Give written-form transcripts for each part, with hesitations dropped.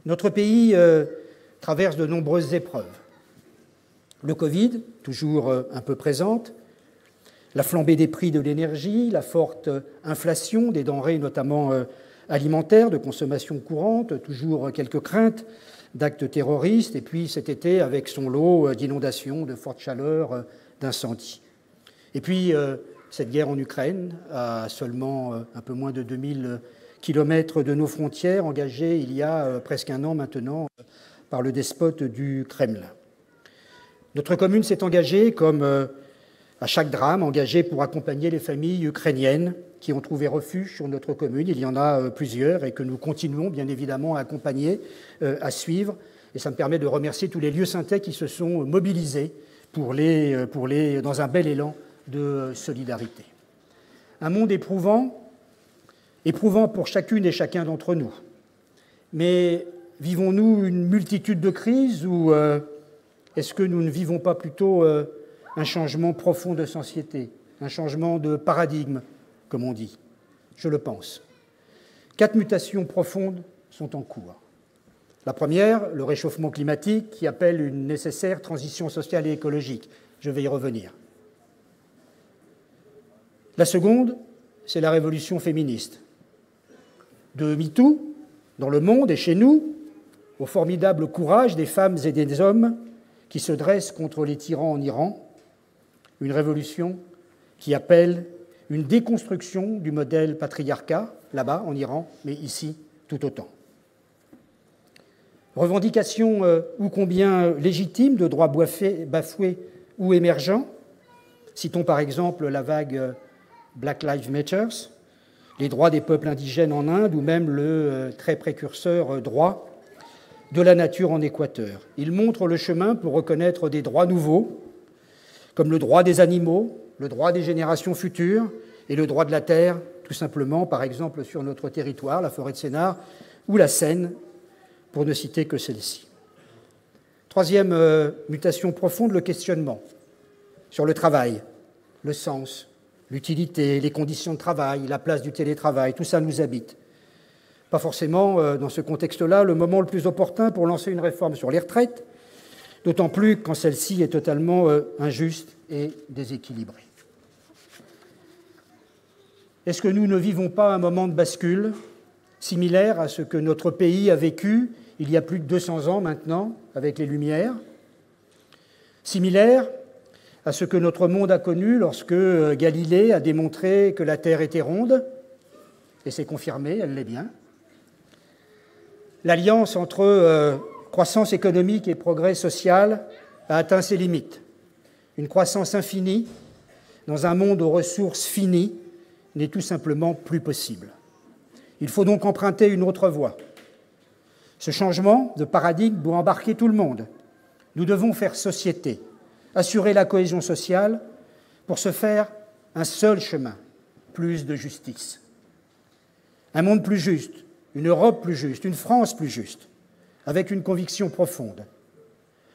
Notre pays traverse de nombreuses épreuves. Le Covid, toujours un peu présente, la flambée des prix de l'énergie, la forte inflation des denrées, notamment alimentaires, de consommation courante, toujours quelques craintes d'actes terroristes, et puis cet été avec son lot d'inondations, de fortes chaleurs, d'incendies. Et puis cette guerre en Ukraine, à seulement un peu moins de 2000 kilomètres de nos frontières, engagée il y a presque un an maintenant par le despote du Kremlin. Notre commune s'est engagée, comme à chaque drame, engagée pour accompagner les familles ukrainiennes qui ont trouvé refuge sur notre commune. Il y en a plusieurs et que nous continuons bien évidemment à accompagner, à suivre. Et ça me permet de remercier tous les lieux synthèques qui se sont mobilisés dans un bel élan de solidarité. Un monde éprouvant pour chacune et chacun d'entre nous. Mais vivons-nous une multitude de crises ou est-ce que nous ne vivons pas plutôt un changement profond de société, un changement de paradigme, comme on dit? Je le pense. 4 mutations profondes sont en cours. La première, le réchauffement climatique qui appelle une nécessaire transition sociale et écologique. Je vais y revenir. La seconde, c'est la révolution féministe. De MeToo, dans le monde et chez nous, au formidable courage des femmes et des hommes qui se dressent contre les tyrans en Iran, une révolution qui appelle une déconstruction du modèle patriarcat, là-bas en Iran, mais ici tout autant. Revendications ô combien légitimes de droits bafoués ou émergents. Citons par exemple la vague Black Lives Matter, les droits des peuples indigènes en Inde ou même le très précurseur droit de la nature en Équateur. Ils montrent le chemin pour reconnaître des droits nouveaux, comme le droit des animaux, le droit des générations futures et le droit de la terre, tout simplement, par exemple sur notre territoire, la forêt de Sénart ou la Seine, pour ne citer que celle-ci. Troisième mutation profonde, le questionnement sur le travail, le sens, l'utilité, les conditions de travail, la place du télétravail, tout ça nous habite. Pas forcément, dans ce contexte-là, le moment le plus opportun pour lancer une réforme sur les retraites, d'autant plus quand celle-ci est totalement injuste et déséquilibrée. Est-ce que nous ne vivons pas un moment de bascule similaire à ce que notre pays a vécu il y a plus de 200 ans maintenant, avec les Lumières, similaire à ce que notre monde a connu lorsque Galilée a démontré que la Terre était ronde, et c'est confirmé, elle l'est bien. L'alliance entre croissance économique et progrès social a atteint ses limites. Une croissance infinie, dans un monde aux ressources finies, n'est tout simplement plus possible. Il faut donc emprunter une autre voie. Ce changement de paradigme doit embarquer tout le monde. Nous devons faire société, assurer la cohésion sociale, pour se faire un seul chemin, plus de justice. Un monde plus juste, une Europe plus juste, une France plus juste, avec une conviction profonde.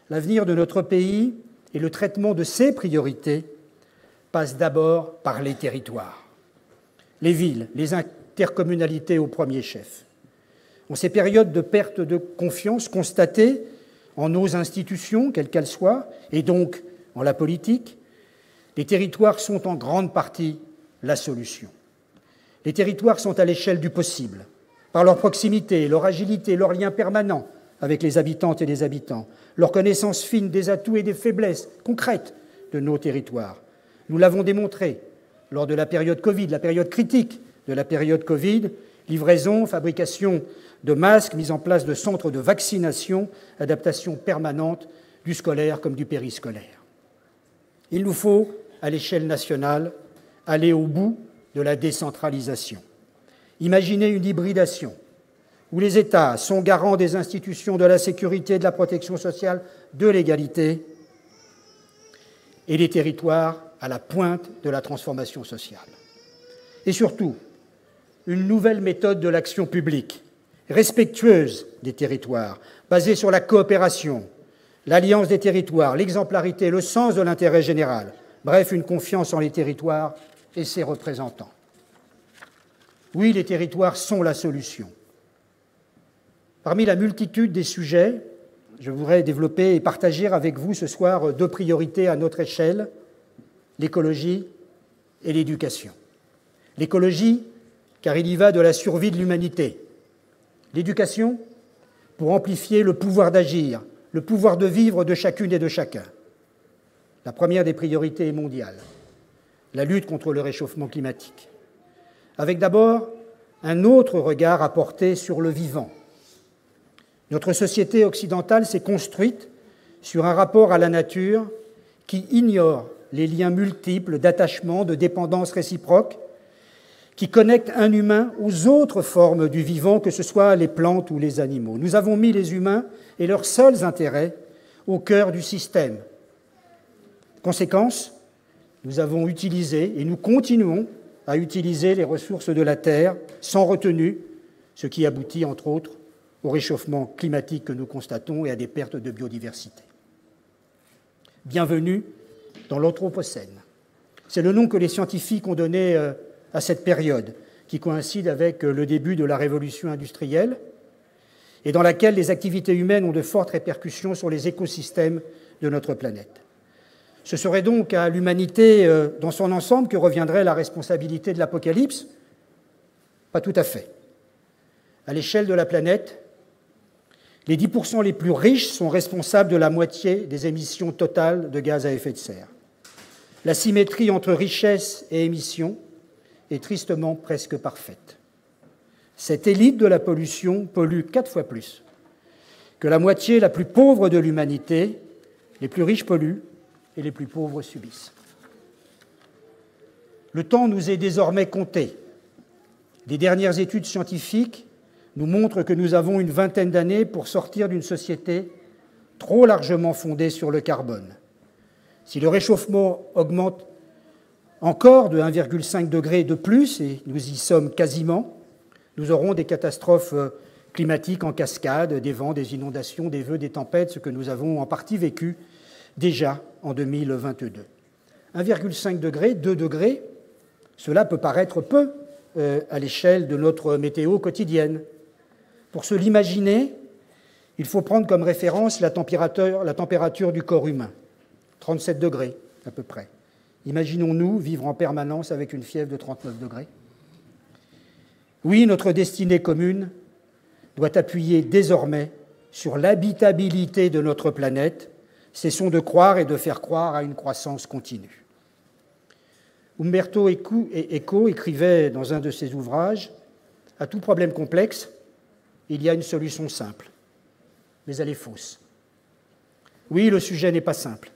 L'avenir de notre pays et le traitement de ses priorités passent d'abord par les territoires, les villes, les intercommunalités au premier chef. En ces périodes de perte de confiance constatée en nos institutions, quelles qu'elles soient, et donc en la politique, les territoires sont en grande partie la solution. Les territoires sont à l'échelle du possible, par leur proximité, leur agilité, leur lien permanent avec les habitantes et les habitants, leur connaissance fine des atouts et des faiblesses concrètes de nos territoires. Nous l'avons démontré lors de la période Covid, la période critique de la période Covid, livraison, fabrication de masques, mise en place de centres de vaccination, adaptation permanente du scolaire comme du périscolaire. Il nous faut, à l'échelle nationale, aller au bout de la décentralisation. Imaginez une hybridation où les États sont garants des institutions de la sécurité, de la protection sociale, de l'égalité, et les territoires à la pointe de la transformation sociale. Et surtout, une nouvelle méthode de l'action publique, respectueuse des territoires, basée sur la coopération, l'alliance des territoires, l'exemplarité, le sens de l'intérêt général, bref, une confiance en les territoires et ses représentants. Oui, les territoires sont la solution. Parmi la multitude des sujets, je voudrais développer et partager avec vous ce soir 2 priorités à notre échelle, l'écologie et l'éducation. L'écologie, car il y va de la survie de l'humanité. L'éducation, pour amplifier le pouvoir d'agir, le pouvoir de vivre de chacune et de chacun. La première des priorités est mondiale, la lutte contre le réchauffement climatique. Avec d'abord un autre regard à porter sur le vivant. Notre société occidentale s'est construite sur un rapport à la nature qui ignore les liens multiples d'attachement, de dépendance réciproque, qui connectent un humain aux autres formes du vivant, que ce soit les plantes ou les animaux. Nous avons mis les humains et leurs seuls intérêts au cœur du système. Conséquence, nous avons utilisé et nous continuons à utiliser les ressources de la Terre sans retenue, ce qui aboutit, entre autres, au réchauffement climatique que nous constatons et à des pertes de biodiversité. Bienvenue dans l'Anthropocène. C'est le nom que les scientifiques ont donné à cette période, qui coïncide avec le début de la révolution industrielle et dans laquelle les activités humaines ont de fortes répercussions sur les écosystèmes de notre planète. Ce serait donc à l'humanité dans son ensemble que reviendrait la responsabilité de l'apocalypse? Pas tout à fait. À l'échelle de la planète, les 10% les plus riches sont responsables de la moitié des émissions totales de gaz à effet de serre. La symétrie entre richesse et émissions est tristement presque parfaite. Cette élite de la pollution pollue 4 fois plus que la moitié la plus pauvre de l'humanité. Les plus riches polluent et les plus pauvres subissent. Le temps nous est désormais compté. Les dernières études scientifiques nous montrent que nous avons une vingtaine d'années pour sortir d'une société trop largement fondée sur le carbone. Si le réchauffement augmente encore de 1,5 degré de plus, et nous y sommes quasiment, nous aurons des catastrophes climatiques en cascade, des vents, des inondations, des vents, des tempêtes, ce que nous avons en partie vécu déjà en 2022. 1,5 degré, 2 degrés, cela peut paraître peu à l'échelle de notre météo quotidienne. Pour se l'imaginer, il faut prendre comme référence la température du corps humain, 37 degrés à peu près. Imaginons-nous vivre en permanence avec une fièvre de 39 degrés. Oui, notre destinée commune doit appuyer désormais sur l'habitabilité de notre planète. Cessons de croire et de faire croire à une croissance continue. Umberto Eco écrivait dans un de ses ouvrages « À tout problème complexe, il y a une solution simple, mais elle est fausse. » Oui, le sujet n'est pas simple.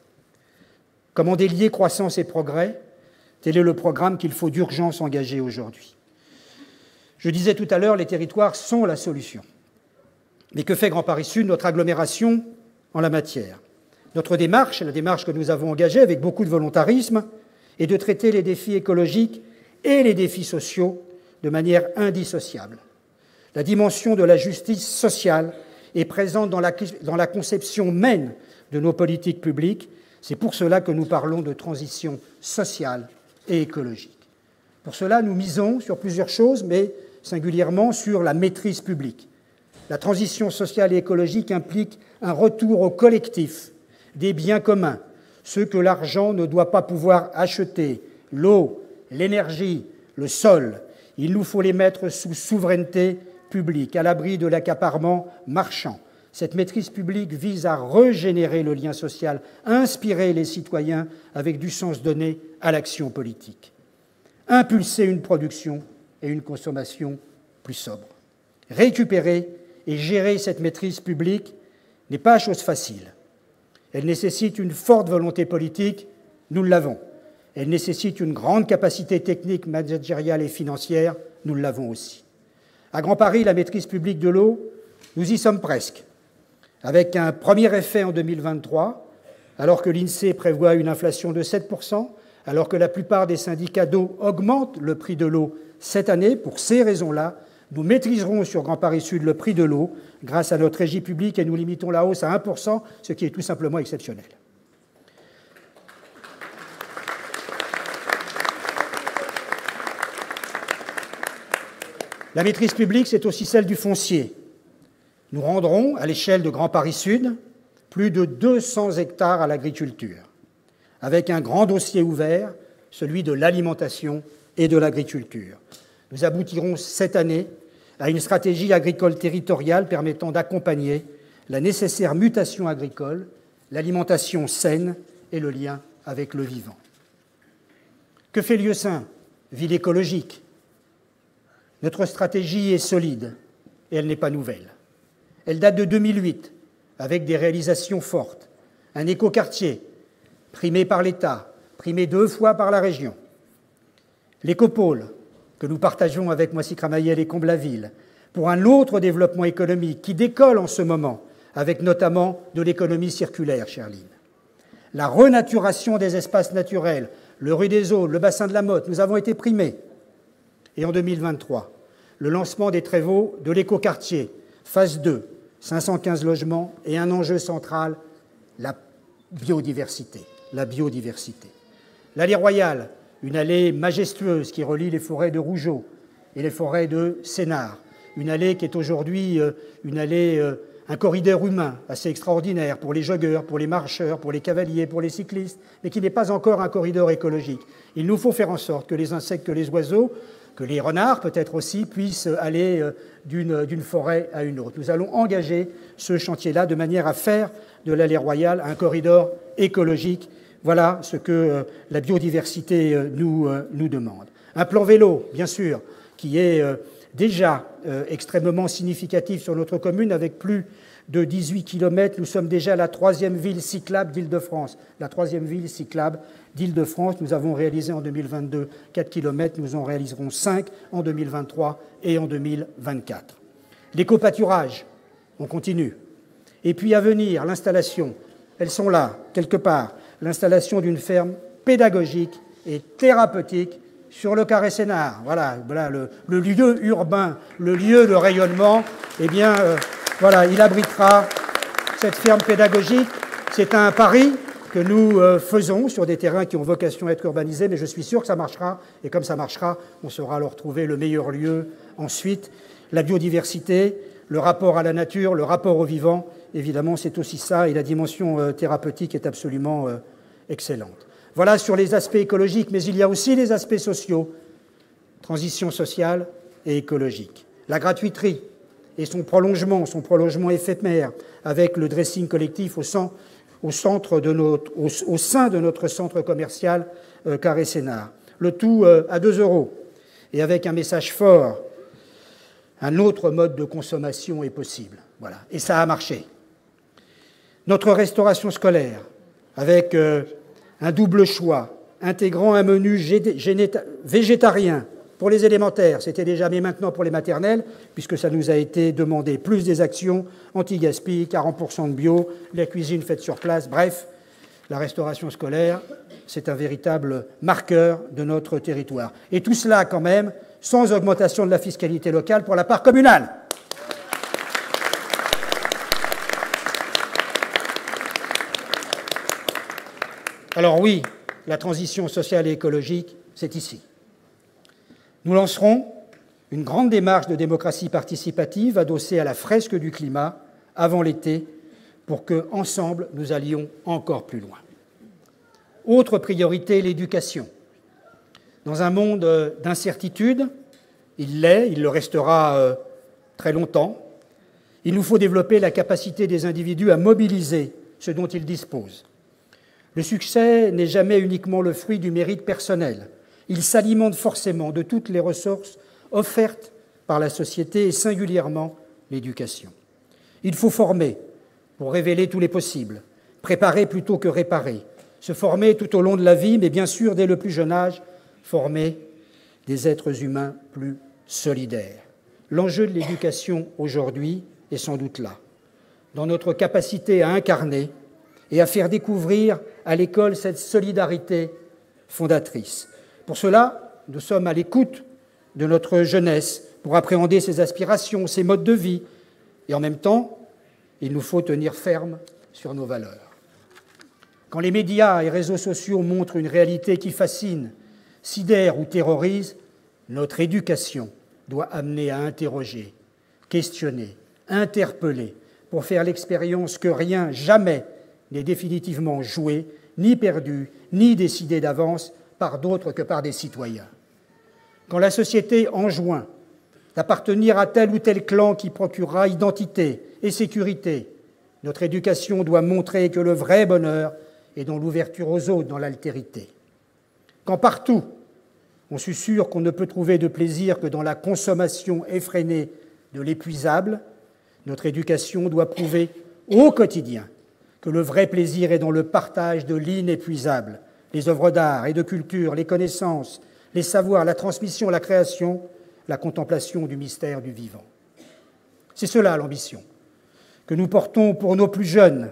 Comment délier croissance et progrès? Tel est le programme qu'il faut d'urgence engager aujourd'hui. Je disais tout à l'heure, les territoires sont la solution. Mais que fait Grand Paris Sud, notre agglomération, en la matière? Notre démarche, la démarche que nous avons engagée avec beaucoup de volontarisme, est de traiter les défis écologiques et les défis sociaux de manière indissociable. La dimension de la justice sociale est présente dans la conception même de nos politiques publiques. C'est pour cela que nous parlons de transition sociale et écologique. Pour cela, nous misons sur plusieurs choses, mais singulièrement sur la maîtrise publique. La transition sociale et écologique implique un retour au collectif des biens communs, ceux que l'argent ne doit pas pouvoir acheter, l'eau, l'énergie, le sol. Il nous faut les mettre sous souveraineté publique, à l'abri de l'accaparement marchand. Cette maîtrise publique vise à régénérer le lien social, à inspirer les citoyens avec du sens donné à l'action politique. Impulser une production et une consommation plus sobres. Récupérer et gérer cette maîtrise publique n'est pas chose facile. Elle nécessite une forte volonté politique, nous l'avons. Elle nécessite une grande capacité technique, managériale et financière, nous l'avons aussi. À Grand Paris, la maîtrise publique de l'eau, nous y sommes presque. Avec un premier effet en 2023, alors que l'INSEE prévoit une inflation de 7%, alors que la plupart des syndicats d'eau augmentent le prix de l'eau cette année, pour ces raisons-là, nous maîtriserons sur Grand Paris Sud le prix de l'eau grâce à notre régie publique et nous limitons la hausse à 1%, ce qui est tout simplement exceptionnel. La maîtrise publique, c'est aussi celle du foncier. Nous rendrons, à l'échelle de Grand Paris Sud, plus de 200 hectares à l'agriculture, avec un grand dossier ouvert, celui de l'alimentation et de l'agriculture. Nous aboutirons cette année à une stratégie agricole territoriale permettant d'accompagner la nécessaire mutation agricole, l'alimentation saine et le lien avec le vivant. Que fait Lieusaint? Ville écologique. Notre stratégie est solide et elle n'est pas nouvelle. Elle date de 2008, avec des réalisations fortes. Un écoquartier, primé par l'État, primé 2 fois par la région. L'écopôle, que nous partageons avec Moissy-Cramayel et Comble-la-Ville, pour un autre développement économique qui décolle en ce moment, avec notamment de l'économie circulaire, chère Lynn. La renaturation des espaces naturels, le Rue des Aules, le bassin de la Motte, nous avons été primés. Et en 2023, le lancement des travaux de l'écoquartier, phase 2, 515 logements et un enjeu central, la biodiversité. L'allée Royale, une allée majestueuse qui relie les forêts de Rougeot et les forêts de Sénart, une allée qui est aujourd'hui un corridor humain assez extraordinaire pour les joggeurs, pour les marcheurs, pour les cavaliers, pour les cyclistes, mais qui n'est pas encore un corridor écologique. Il nous faut faire en sorte que les insectes, que les oiseaux, que les renards peut-être aussi puissent aller d'une forêt à une autre. Nous allons engager ce chantier-là de manière à faire de l'allée Royale un corridor écologique. Voilà ce que la biodiversité nous demande. Un plan vélo, bien sûr, qui est déjà extrêmement significatif sur notre commune, avec plus de 18 km. Nous sommes déjà la 3e ville cyclable d'Île-de-France. La 3e ville cyclable d'Île-de-France. Nous avons réalisé en 2022 4 km. Nous en réaliserons 5 en 2023 et en 2024. L'éco-pâturage, on continue. Et puis à venir, l'installation. Elles sont là, quelque part. L'installation d'une ferme pédagogique et thérapeutique sur le Carré Sénart. Voilà le lieu urbain, le lieu de rayonnement. Eh bien, il abritera cette ferme pédagogique. C'est un pari que nous faisons sur des terrains qui ont vocation à être urbanisés, mais je suis sûr que ça marchera. Et comme ça marchera, on saura leur trouver le meilleur lieu ensuite. La biodiversité, le rapport à la nature, le rapport au vivant, évidemment, c'est aussi ça. Et la dimension thérapeutique est absolument excellente. Voilà sur les aspects écologiques, mais il y a aussi les aspects sociaux, transition sociale et écologique. La gratuiterie et son prolongement éphémère, avec le dressing collectif au sein de notre centre commercial Carré Sénart. Le tout à 2 € et avec un message fort. Un autre mode de consommation est possible. Voilà. Et ça a marché. Notre restauration scolaire, avec un double choix, intégrant un menu végétarien pour les élémentaires, c'était déjà, mais maintenant pour les maternelles, puisque ça nous a été demandé, plus des actions anti-gaspi, 40% de bio, la cuisine faite sur place, bref, la restauration scolaire, c'est un véritable marqueur de notre territoire. Et tout cela, quand même, sans augmentation de la fiscalité locale pour la part communale. Alors oui, la transition sociale et écologique, c'est ici. Nous lancerons une grande démarche de démocratie participative adossée à la fresque du climat avant l'été pour que, ensemble, nous allions encore plus loin. Autre priorité, l'éducation. Dans un monde d'incertitude, il le restera très longtemps, il nous faut développer la capacité des individus à mobiliser ce dont ils disposent. Le succès n'est jamais uniquement le fruit du mérite personnel. Il s'alimente forcément de toutes les ressources offertes par la société et singulièrement l'éducation. Il faut former pour révéler tous les possibles, préparer plutôt que réparer, se former tout au long de la vie, mais bien sûr, dès le plus jeune âge, former des êtres humains plus solidaires. L'enjeu de l'éducation aujourd'hui est sans doute là, dans notre capacité à incarner et à faire découvrir à l'école cette solidarité fondatrice. Pour cela, nous sommes à l'écoute de notre jeunesse pour appréhender ses aspirations, ses modes de vie. Et en même temps, il nous faut tenir ferme sur nos valeurs. Quand les médias et réseaux sociaux montrent une réalité qui fascine, sidère ou terrorise, notre éducation doit amener à interroger, questionner, interpellés, pour faire l'expérience que rien, jamais, n'est définitivement joué, ni perdu, ni décidé d'avance par d'autres que par des citoyens. Quand la société enjoint d'appartenir à tel ou tel clan qui procurera identité et sécurité, notre éducation doit montrer que le vrai bonheur est dans l'ouverture aux autres, dans l'altérité. Quand partout, on susurre qu'on ne peut trouver de plaisir que dans la consommation effrénée de l'épuisable, notre éducation doit prouver au quotidien que le vrai plaisir est dans le partage de l'inépuisable, les œuvres d'art et de culture, les connaissances, les savoirs, la transmission, la création, la contemplation du mystère du vivant. C'est cela l'ambition que nous portons pour nos plus jeunes,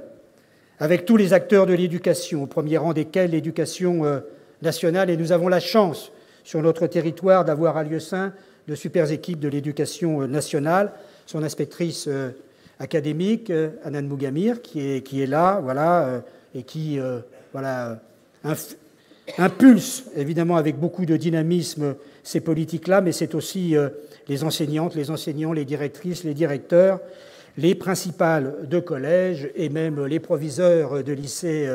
avec tous les acteurs de l'éducation, au premier rang desquels l'éducation nationale, et nous avons la chance sur notre territoire d'avoir à Lieusaint de super équipes de l'éducation nationale, son inspectrice académique, Anan Mougamir, qui est là, voilà, et qui impulse, évidemment, avec beaucoup de dynamisme, ces politiques-là, mais c'est aussi les enseignantes, les enseignants, les directrices, les directeurs, les principales de collèges et même les proviseurs de lycées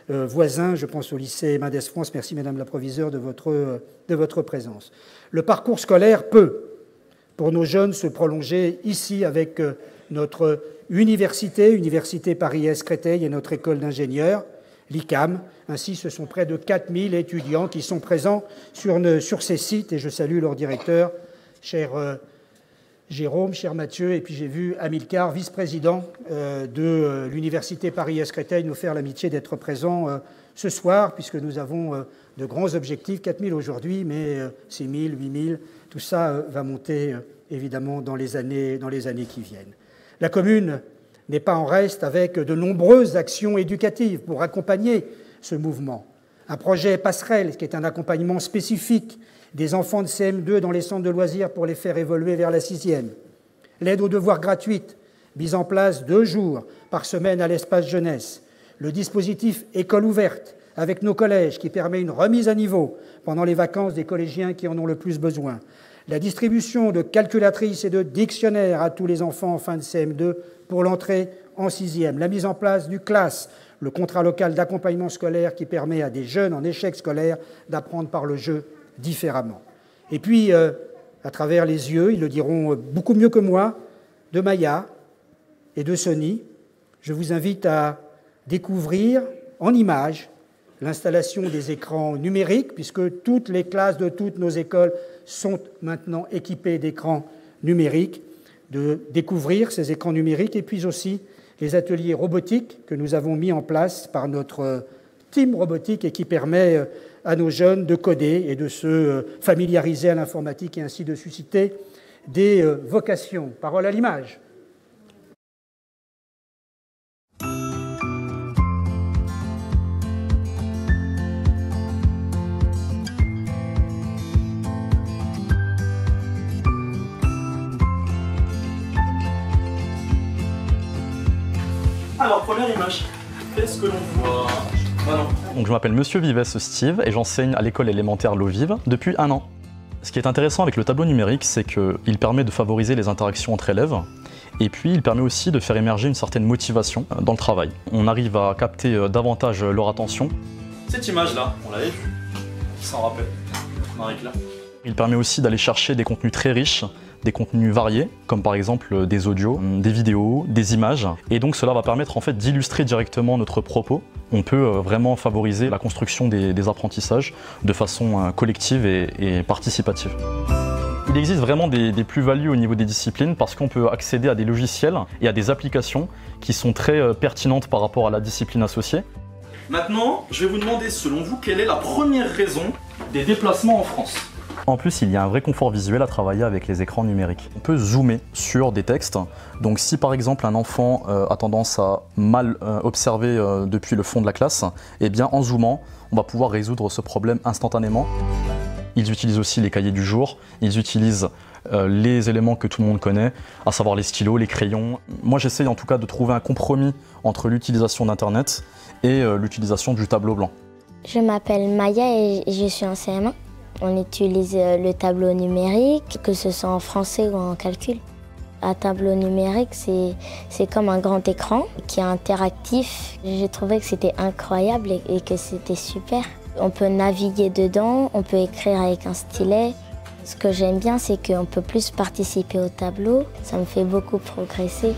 voisins. Je pense au lycée Mendès France. Merci, Madame la proviseure, de votre présence. Le parcours scolaire peut, pour nos jeunes, se prolonger ici avec notre université Paris-Est Créteil et notre école d'ingénieurs, l'ICAM. Ainsi, ce sont près de 4000 étudiants qui sont présents sur ces sites, et je salue leur directeur, cher Jérôme, cher Mathieu, et puis j'ai vu Amilcar, vice-président de l'université Paris-Est Créteil, nous faire l'amitié d'être présent ce soir, puisque nous avons de grands objectifs, 4000 aujourd'hui, mais 6000, 8000, tout ça va monter évidemment dans les années qui viennent. La commune n'est pas en reste avec de nombreuses actions éducatives pour accompagner ce mouvement. Un projet passerelle, qui est un accompagnement spécifique des enfants de CM2 dans les centres de loisirs pour les faire évoluer vers la 6e. L'aide aux devoirs gratuite, mise en place 2 jours par semaine à l'espace jeunesse. Le dispositif École ouverte avec nos collèges qui permet une remise à niveau pendant les vacances des collégiens qui en ont le plus besoin. La distribution de calculatrices et de dictionnaires à tous les enfants en fin de CM2 pour l'entrée en 6e. La mise en place du CLAS, le contrat local d'accompagnement scolaire qui permet à des jeunes en échec scolaire d'apprendre par le jeu différemment. Et puis, à travers les yeux, ils le diront beaucoup mieux que moi, de Maya et de Sony, je vous invite à découvrir en images l'installation des écrans numériques, puisque toutes les classes de toutes nos écoles sont maintenant équipées d'écrans numériques, de découvrir ces écrans numériques, et puis aussi les ateliers robotiques que nous avons mis en place par notre team robotique et qui permet à nos jeunes de coder et de se familiariser à l'informatique et ainsi de susciter des vocations. Parole à l'image. Alors, première image, qu'est-ce que l'on voit? Donc, je m'appelle Monsieur Vives Steve et j'enseigne à l'école élémentaire L'Eau Vive depuis 1 an. Ce qui est intéressant avec le tableau numérique, c'est qu'il permet de favoriser les interactions entre élèves et puis il permet aussi de faire émerger une certaine motivation dans le travail. On arrive à capter davantage leur attention. Cette image-là, on l'avait vue, qui s'en rappelle, Marie-Claire. Il permet aussi d'aller chercher des contenus très riches, des contenus variés, comme par exemple des audios, des vidéos, des images. Et donc cela va permettre en fait d'illustrer directement notre propos. On peut vraiment favoriser la construction des apprentissages de façon collective et participative. Il existe vraiment des plus-values au niveau des disciplines parce qu'on peut accéder à des logiciels et à des applications qui sont très pertinentes par rapport à la discipline associée. Maintenant, je vais vous demander, selon vous, quelle est la première raison des déplacements en France ? En plus, il y a un vrai confort visuel à travailler avec les écrans numériques. On peut zoomer sur des textes. Donc si par exemple un enfant a tendance à mal observer depuis le fond de la classe, eh bien en zoomant, on va pouvoir résoudre ce problème instantanément. Ils utilisent aussi les cahiers du jour, ils utilisent les éléments que tout le monde connaît, à savoir les stylos, les crayons. Moi j'essaye en tout cas de trouver un compromis entre l'utilisation d'Internet et l'utilisation du tableau blanc. Je m'appelle Maya et je suis en CM1. On utilise le tableau numérique, que ce soit en français ou en calcul. Un tableau numérique, c'est comme un grand écran qui est interactif. J'ai trouvé que c'était incroyable et que c'était super. On peut naviguer dedans, on peut écrire avec un stylet. Ce que j'aime bien, c'est qu'on peut plus participer au tableau. Ça me fait beaucoup progresser.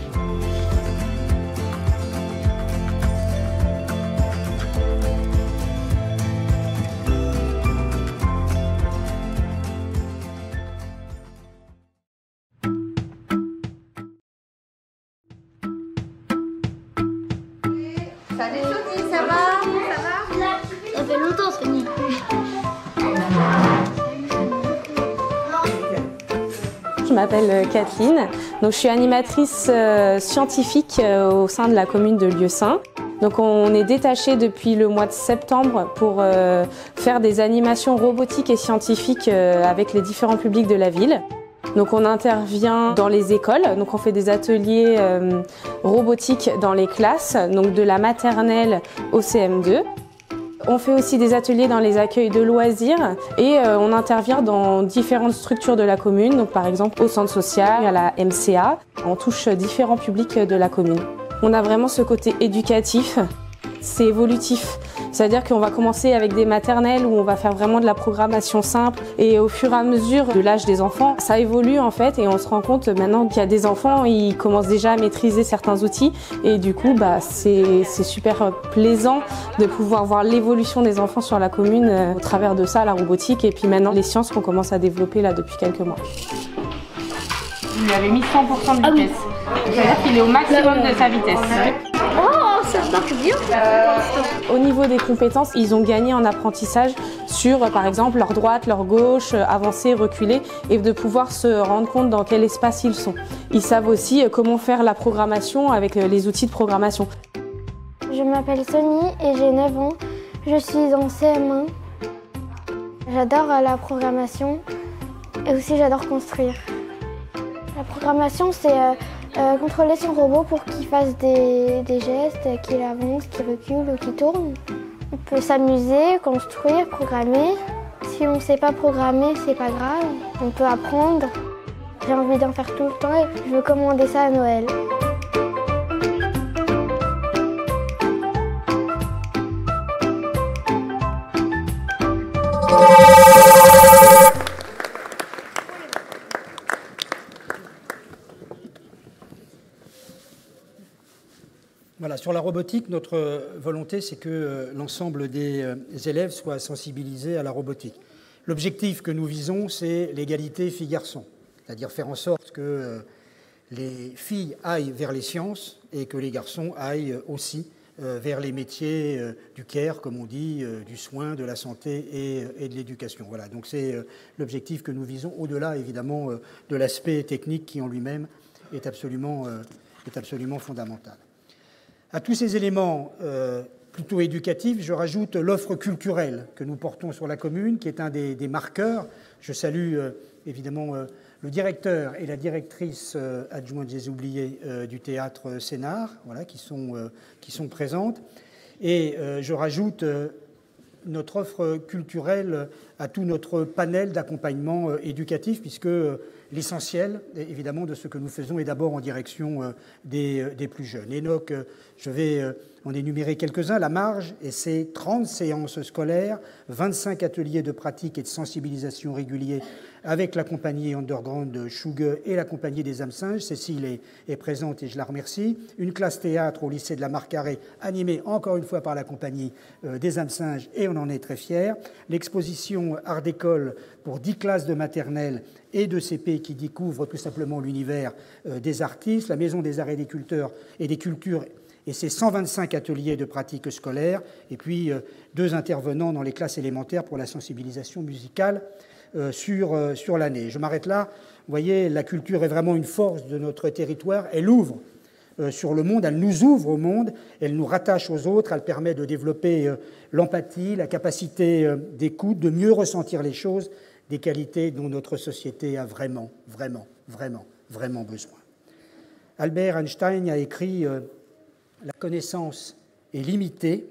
Salut Sophie, ça va? Ça fait longtemps, Sophie. Je m'appelle Kathleen, donc je suis animatrice scientifique au sein de la commune de Lieusaint. Donc on est détaché depuis le mois de septembre pour faire des animations robotiques et scientifiques avec les différents publics de la ville. Donc on intervient dans les écoles, donc on fait des ateliers robotiques dans les classes, donc de la maternelle au CM2. On fait aussi des ateliers dans les accueils de loisirs et on intervient dans différentes structures de la commune, donc par exemple au centre social, à la MCA. On touche différents publics de la commune. On a vraiment ce côté éducatif, c'est évolutif. C'est-à-dire qu'on va commencer avec des maternelles où on va faire vraiment de la programmation simple et au fur et à mesure de l'âge des enfants, ça évolue en fait et on se rend compte maintenant qu'il y a des enfants, ils commencent déjà à maîtriser certains outils et du coup c'est super plaisant de pouvoir voir l'évolution des enfants sur la commune au travers de ça, la robotique et puis maintenant les sciences qu'on commence à développer là depuis quelques mois. Vous lui avez mis 100% de vitesse, c'est-à-dire qu'il est au maximum de sa vitesse. Oh, ça marche bien. Au niveau des compétences, ils ont gagné en apprentissage sur, par exemple, leur droite, leur gauche, avancer, reculer, et de pouvoir se rendre compte dans quel espace ils sont. Ils savent aussi comment faire la programmation avec les outils de programmation. Je m'appelle Sony et j'ai 9 ans. Je suis en CM1. J'adore la programmation et aussi j'adore construire. La programmation, c'est contrôler son robot pour qu'il fasse des gestes, qu'il avance, qu'il recule ou qu'il tourne. On peut s'amuser, construire, programmer. Si on ne sait pas programmer, c'est pas grave. On peut apprendre. J'ai envie d'en faire tout le temps et je veux commander ça à Noël. Voilà, sur la robotique, notre volonté, c'est que l'ensemble des élèves soient sensibilisés à la robotique. L'objectif que nous visons, c'est l'égalité filles-garçons, c'est-à-dire faire en sorte que les filles aillent vers les sciences et que les garçons aillent aussi vers les métiers du care, comme on dit, du soin, de la santé et de l'éducation. Voilà, donc c'est l'objectif que nous visons, au-delà évidemment de l'aspect technique qui en lui-même est absolument fondamental. À tous ces éléments plutôt éducatifs, je rajoute l'offre culturelle que nous portons sur la commune, qui est un des marqueurs. Je salue évidemment le directeur et la directrice adjointe, j'ai oublié, du théâtre Sénart, voilà, qui sont présentes. Et je rajoute notre offre culturelle à tout notre panel d'accompagnement éducatif, puisque l'essentiel, évidemment, de ce que nous faisons est d'abord en direction des plus jeunes. Enoch, je vais en énumérer quelques-uns. La marge et ses 30 séances scolaires, 25 ateliers de pratique et de sensibilisation réguliers avec la compagnie underground Chougue et la compagnie des âmes singes. Cécile est présente et je la remercie. Une classe théâtre au lycée de la Marcarée, animée encore une fois par la compagnie des âmes singes, et on en est très fiers. L'exposition Art d'école pour 10 classes de maternelle et de CP qui découvrent tout simplement l'univers des artistes. La Maison des arts et des cultures et ses 125 ateliers de pratique scolaire. Et puis 2 intervenants dans les classes élémentaires pour la sensibilisation musicale sur l'année. Je m'arrête là. Vous voyez, la culture est vraiment une force de notre territoire. Elle ouvre sur le monde, elle nous ouvre au monde, elle nous rattache aux autres, elle permet de développer l'empathie, la capacité d'écoute, de mieux ressentir les choses, des qualités dont notre société a vraiment besoin. Albert Einstein a écrit « La connaissance est limitée,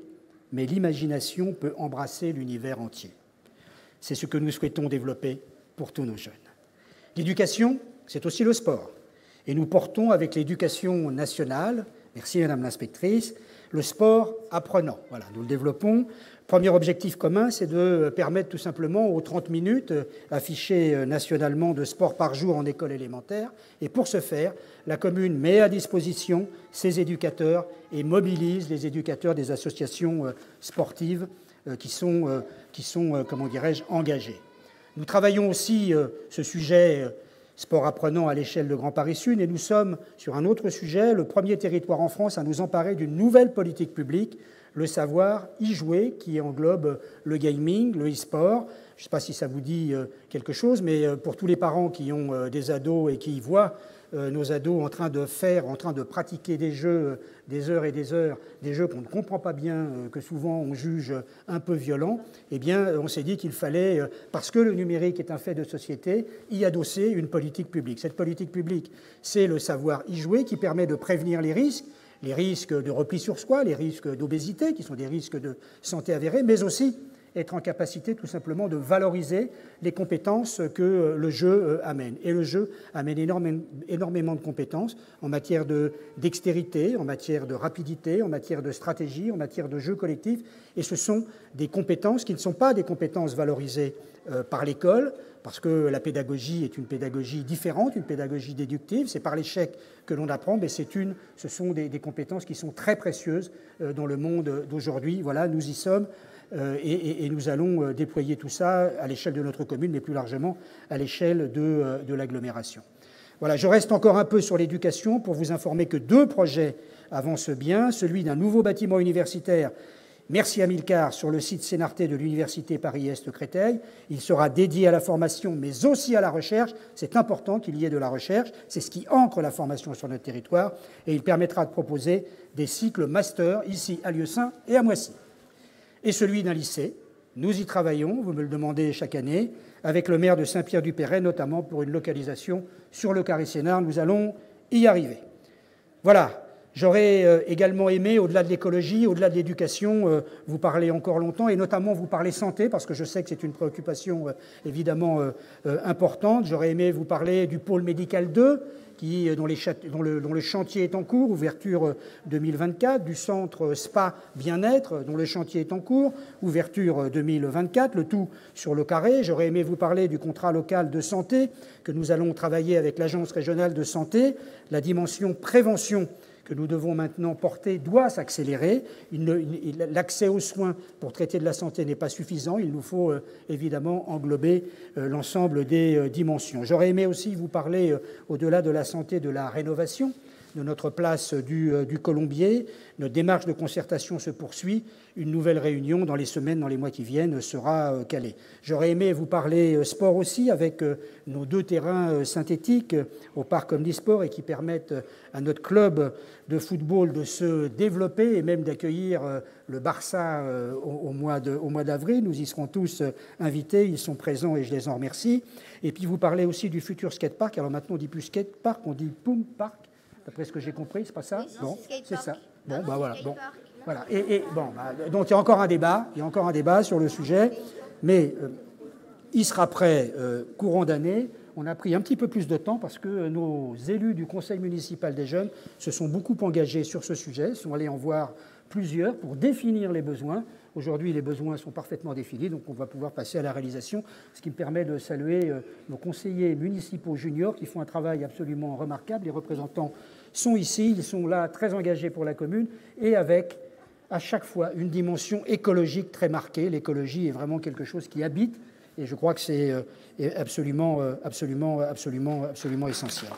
mais l'imagination peut embrasser l'univers entier ». C'est ce que nous souhaitons développer pour tous nos jeunes. L'éducation, c'est aussi le sport. Et nous portons avec l'éducation nationale, merci Madame l'inspectrice, le sport apprenant. Voilà, nous le développons. Premier objectif commun, c'est de permettre tout simplement aux 30 minutes affichées nationalement de sport par jour en école élémentaire. Et pour ce faire, la commune met à disposition ses éducateurs et mobilise les éducateurs des associations sportives qui sont comment dirais-je, engagés. Nous travaillons aussi ce sujet sport apprenant à l'échelle de Grand Paris Sud et nous sommes sur un autre sujet, le premier territoire en France à nous emparer d'une nouvelle politique publique, le savoir y jouer, qui englobe le gaming, le e-sport. Je ne sais pas si ça vous dit quelque chose, mais pour tous les parents qui ont des ados et qui voient nos ados en train de pratiquer des jeux, des heures et des heures, des jeux qu'on ne comprend pas bien, que souvent on juge un peu violents, eh bien, on s'est dit qu'il fallait, parce que le numérique est un fait de société, y adosser une politique publique. Cette politique publique, c'est le savoir y jouer qui permet de prévenir les risques de repli sur soi, les risques d'obésité, qui sont des risques de santé avérés, mais aussi être en capacité tout simplement de valoriser les compétences que le jeu amène. Et le jeu amène énormément de compétences en matière de dextérité, en matière de rapidité, en matière de stratégie, en matière de jeu collectif. Et ce sont des compétences qui ne sont pas des compétences valorisées par l'école, parce que la pédagogie est une pédagogie différente, une pédagogie déductive. C'est par l'échec que l'on apprend, mais ce sont des compétences qui sont très précieuses dans le monde d'aujourd'hui. Voilà, nous y sommes. Et nous allons déployer tout ça à l'échelle de notre commune, mais plus largement à l'échelle de l'agglomération. Voilà, je reste encore un peu sur l'éducation pour vous informer que 2 projets avancent bien. Celui d'un nouveau bâtiment universitaire, merci Amilcar, sur le site Sénarté de l'Université Paris-Est Créteil. Il sera dédié à la formation, mais aussi à la recherche. C'est important qu'il y ait de la recherche. C'est ce qui ancre la formation sur notre territoire. Et il permettra de proposer des cycles master ici à Lieusaint et à Moissy. Et celui d'un lycée. Nous y travaillons, vous me le demandez chaque année, avec le maire de Saint-Pierre-du-Perret, notamment pour une localisation sur le Carré Sénart. Nous allons y arriver. Voilà, j'aurais également aimé, au-delà de l'écologie, au-delà de l'éducation, vous parler encore longtemps, et notamment vous parler santé, parce que je sais que c'est une préoccupation évidemment importante. J'aurais aimé vous parler du pôle médical 2, dont le chantier est en cours, ouverture 2024, du centre Spa Bien-être, dont le chantier est en cours, ouverture 2024, le tout sur le Carré. J'aurais aimé vous parler du contrat local de santé que nous allons travailler avec l'Agence régionale de santé. La dimension prévention que nous devons maintenant porter doit s'accélérer. L'accès aux soins pour traiter de la santé n'est pas suffisant. Il nous faut évidemment englober l'ensemble des dimensions. J'aurais aimé aussi vous parler, au-delà de la santé, de la rénovation de notre place du Colombier. Notre démarche de concertation se poursuit. Une nouvelle réunion dans les semaines, dans les mois qui viennent, sera calée. J'aurais aimé vous parler sport aussi, avec nos 2 terrains synthétiques au parc Omnisport et qui permettent à notre club de football de se développer et même d'accueillir le Barça au mois d'avril. Nous y serons tous invités, ils sont présents et je les en remercie. Et puis vous parlez aussi du futur skatepark. Alors maintenant on ne dit plus skatepark, on dit Poum Park. D'après ce que j'ai compris, c'est pas ça? Oui, bon, c'est ça. Bon, Non, bah voilà. Bon, skatepark. voilà. Donc il y a encore un débat sur le sujet, mais il sera prêt courant d'année. On a pris un petit peu plus de temps parce que nos élus du Conseil municipal des jeunes se sont beaucoup engagés sur ce sujet, sont allés en voir plusieurs pour définir les besoins. Aujourd'hui, les besoins sont parfaitement définis, donc on va pouvoir passer à la réalisation, ce qui me permet de saluer nos conseillers municipaux juniors qui font un travail absolument remarquable. Les représentants sont ici, ils sont là très engagés pour la commune et avec à chaque fois une dimension écologique très marquée. L'écologie est vraiment quelque chose qui habite et je crois que c'est absolument essentiel.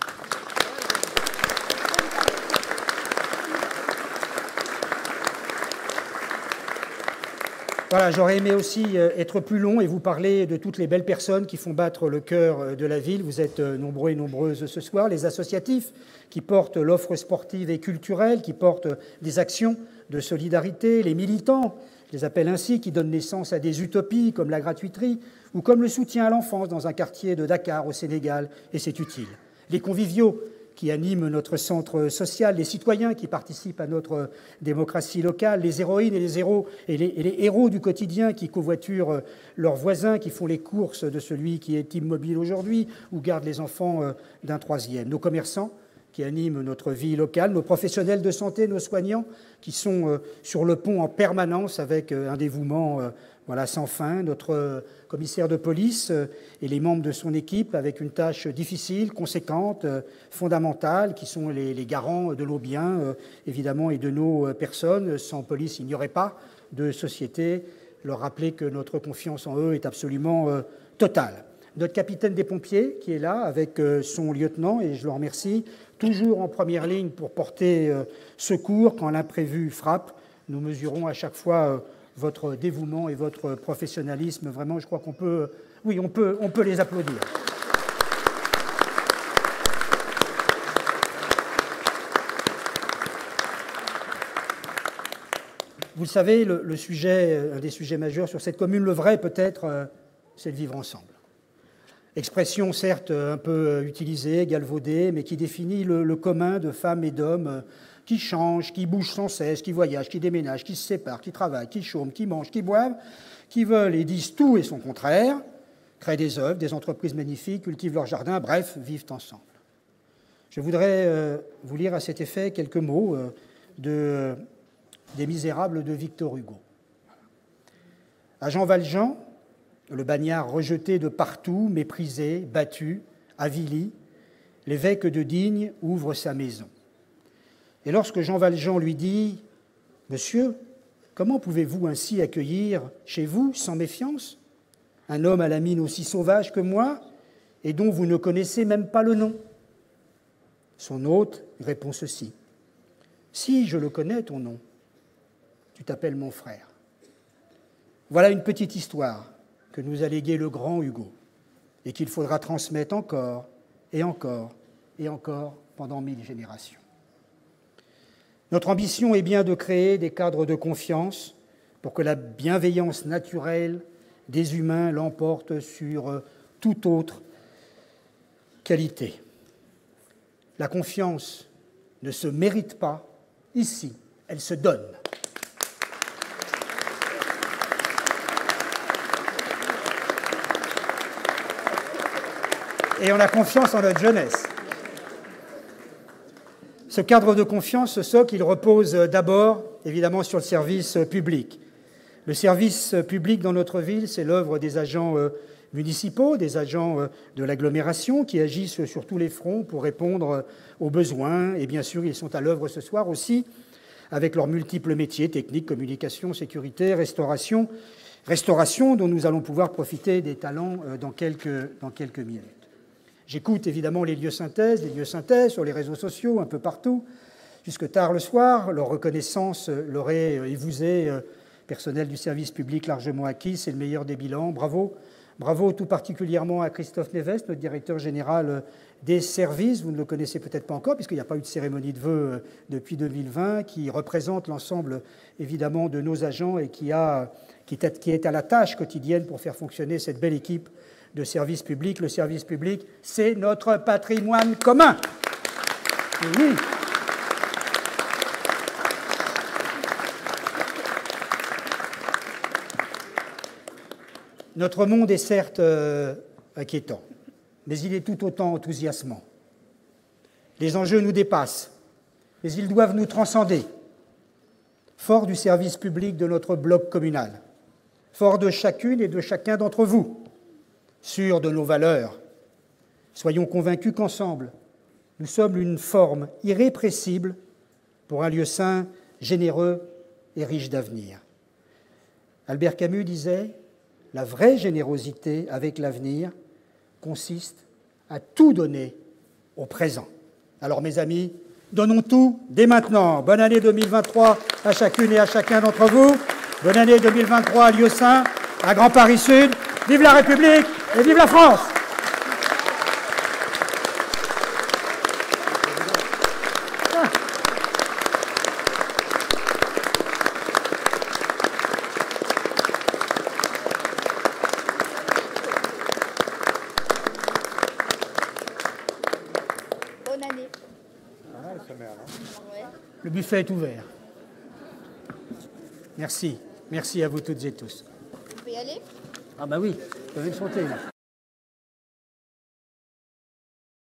Voilà, j'aurais aimé aussi être plus long et vous parler de toutes les belles personnes qui font battre le cœur de la ville. Vous êtes nombreux et nombreuses ce soir. Les associatifs qui portent l'offre sportive et culturelle, qui portent des actions de solidarité. Les militants, je les appelle ainsi, qui donnent naissance à des utopies comme la gratuiterie ou comme le soutien à l'enfance dans un quartier de Dakar au Sénégal, et c'est utile. Les conviviaux qui animent notre centre social, les citoyens qui participent à notre démocratie locale, les héroïnes et les héros du quotidien qui covoiturent leurs voisins, qui font les courses de celui qui est immobile aujourd'hui ou gardent les enfants d'un troisième. Nos commerçants qui animent notre vie locale, nos professionnels de santé, nos soignants, qui sont sur le pont en permanence avec un dévouement sans fin, notre commissaire de police et les membres de son équipe avec une tâche difficile, conséquente, fondamentale, qui sont les garants de nos biens, évidemment, et de nos personnes. Sans police, il n'y aurait pas de société. Leur rappeler que notre confiance en eux est absolument totale. Notre capitaine des pompiers qui est là avec son lieutenant, et je le remercie, toujours en première ligne pour porter secours quand l'imprévu frappe. Nous mesurons à chaque fois votre dévouement et votre professionnalisme. Vraiment, je crois qu'on peut, oui, on peut les applaudir. Vous le savez, le sujet, un des sujets majeurs sur cette commune, le vrai peut-être, c'est le vivre ensemble. Expression certes un peu utilisée, galvaudée, mais qui définit le commun de femmes et d'hommes qui changent, qui bougent sans cesse, qui voyagent, qui déménagent, qui se séparent, qui travaillent, qui chôment, qui mangent, qui boivent, qui veulent et disent tout et son contraire, créent des œuvres, des entreprises magnifiques, cultivent leur jardin, bref, vivent ensemble. Je voudrais vous lire à cet effet quelques mots des Misérables de Victor Hugo. À Jean Valjean, le bagnard rejeté de partout, méprisé, battu, avili, l'évêque de Digne ouvre sa maison. Et lorsque Jean Valjean lui dit « Monsieur, comment pouvez-vous ainsi accueillir chez vous, sans méfiance, un homme à la mine aussi sauvage que moi et dont vous ne connaissez même pas le nom ?» Son hôte répond ceci. « Si, je le connais, ton nom. Tu t'appelles mon frère. » Voilà une petite histoire que nous a légué le grand Hugo et qu'il faudra transmettre encore et encore et encore pendant 1000 générations. Notre ambition est bien de créer des cadres de confiance pour que la bienveillance naturelle des humains l'emporte sur toute autre qualité. La confiance ne se mérite pas, ici, elle se donne. Et on a confiance en notre jeunesse. Ce cadre de confiance, ce socle, il repose d'abord, évidemment, sur le service public. Le service public dans notre ville, c'est l'œuvre des agents municipaux, des agents de l'agglomération qui agissent sur tous les fronts pour répondre aux besoins. Et bien sûr, ils sont à l'œuvre ce soir aussi avec leurs multiples métiers, techniques, communication, sécurité, restauration dont nous allons pouvoir profiter des talents dans quelques minutes. J'écoute évidemment les lieux synthèses sur les réseaux sociaux, un peu partout, jusque tard le soir. Leur reconnaissance leur est et vous est, personnel du service public largement acquis, c'est le meilleur des bilans. Bravo. Bravo tout particulièrement à Christophe Neves, notre directeur général des services. Vous ne le connaissez peut-être pas encore, puisqu'il n'y a pas eu de cérémonie de vœux depuis 2020, qui représente l'ensemble évidemment de nos agents et qui est à la tâche quotidienne pour faire fonctionner cette belle équipe de service public. Le service public, c'est notre patrimoine commun. Et oui. Notre monde est certes inquiétant, mais il est tout autant enthousiasmant. Les enjeux nous dépassent, mais ils doivent nous transcender. Fort du service public de notre bloc communal, fort de chacune et de chacun d'entre vous, sûrs de nos valeurs, soyons convaincus qu'ensemble, nous sommes une forme irrépressible pour un lieu sain, généreux et riche d'avenir. Albert Camus disait « La vraie générosité avec l'avenir consiste à tout donner au présent. » Alors mes amis, donnons tout dès maintenant. Bonne année 2023 à chacune et à chacun d'entre vous. Bonne année 2023 à Lieu-Saint, à Grand Paris Sud. Vive la République et vive la France! Bonne année. Le buffet est ouvert. Merci. Merci à vous toutes et tous. On peut y aller? Ah bah oui, vous pouvez le chanter là.